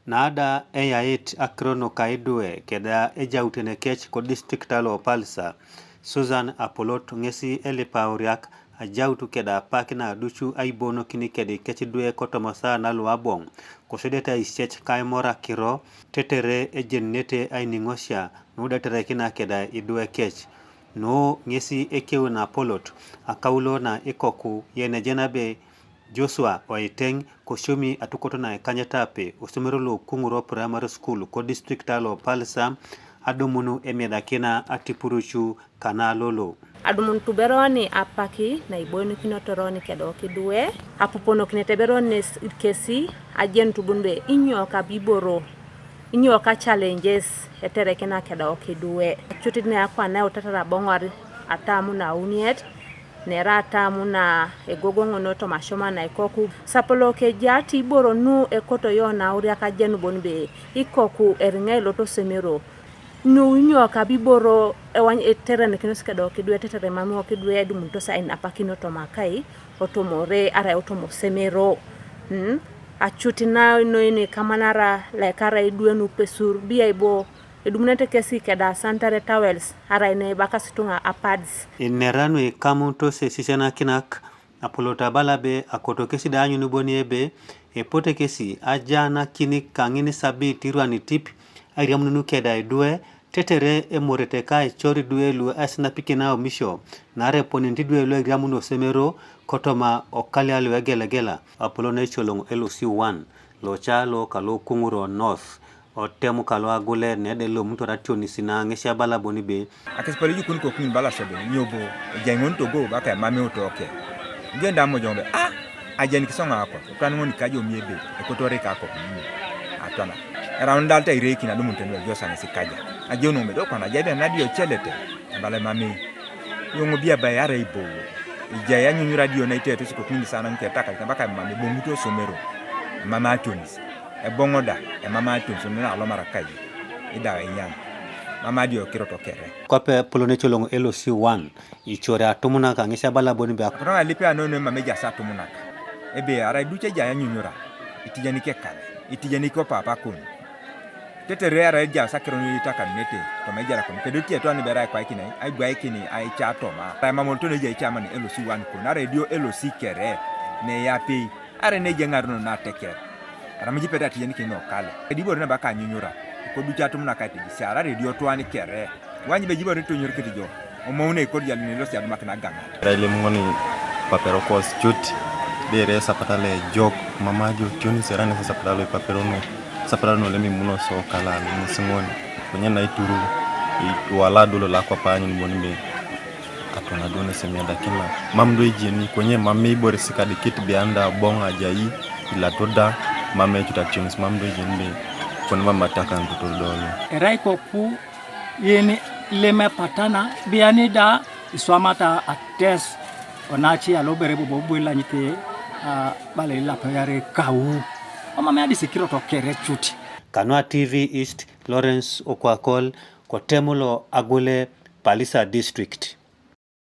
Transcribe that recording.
Nada eyait akrono kaidwe keda ejautene kech ko district alo palsa Susan Apolot ngesi elipauriak ajautu keda pakina duchu aibono kini kedi kechidwe kotomosa na luabong kosedeta ischech kaimora kiro tetere ejennete ainingosha nudatere kina keda idwe kech no ngesi ekew na Apolot akaulo na ikoku yene jenabe Joshua Waiteng koshumi atukoto na kanyatape usumerolo kunguro primary school ko district alo palsa adumunu emedakina atipuruchu kana lolo adumun tuberoni apaki na ibonu kinotoroni kedo kidwe apupono kineteberoni kesi ajentu bunbe inyoka biboro inyoka challenges eterekena kedo kidwe chutine akwa na utatara bongwari atamu na uniet nerata muna egogongo to mashoma na ikoku sapolo ke jati boro nu ekoto yona uri akajenu bonbe ikoku eringa loto semero nu nyoka biboro ewan eterene kinoska do kidwe tetere mamu kidwe dum to sa ina pakino to makai otomore ara otomo semero achutina no ine kamanara la kara idwe nu pesur biaibo edumnete kesi keda santare towels ara ine bakasitunga apads ineranu kamunto se sisena kinak Apolota balabe akoto kesi da anyunu boniebe epote kesi ajana kini kangini sabi tirwani tip ariamunu keda idwe tetere emorete kai chori duelu asna pikina omisho nare poninti duelu ariamuno semero kotoma okali alu egelegela Apollo cholongo LOC1 locha lo kalo kunguro north otemu kalo agule nede lo mtu ratio ni sina ngesha bala bonibe akespali yukun ko kun bala sebe nyobo jangon to go baka mame otoke ngenda mo jombe ajeni kisonga ako kan ngoni kajo miebe ekotore ka ko atana era ndalta ireki na dumu tendo josa sikaja ajono me do kana jabe na dio chelete bala mame yongo bia bayara ibo ijaya nyunyu radio na ite to siko kun sana nketaka baka mame bomuto somero mama atonis ebongoda mama atonis na alomara kaji ida inyam mama dio kiroto kere kope polone cholongo LOC1 ichore atumuna ka ngisha bala boni be akro alipe anono mame jasa atumuna ebe ara duche jaya nyunyura itijani kekale itijani ko papa kun tetere ara jasa kironi itaka nete to mejara kun kedo tie to ani bera kwa ikini ai gwa ikini ai cha toma ta mama to ne je chama ni LOC1 kun ara dio LOC kere ne yapi ara ne jengaruno na tekere ara mjipe dati yani kino kale edibo na baka nyunyura ko ducha tumna ka ti siara radio to ani kere wanyi be jibo to nyur ketijo o mawne ko jali ne losi aduma kana ganga rele ngoni papero ko chuti dere sapatale jok mamajo tuni serane sapatale paperone sapatale le mi muno so kala ni singoni kunya na ituru wala dolo la kwa panyi bonimbe atona done semenda kila mamdo ejeni kwenye mami bore sikadi kit bianda bonga jayi ila toda mame tutachins mamdo ejeni kon mama taka ndoto dolo erai ko pu yene leme patana biani da iswamata ates onachi alobere bobwela nyite bale la payare kau mama adi sikiro to kere chuti Kanwa TV East Lawrence Okwakol Kotemulo Agule Palisa District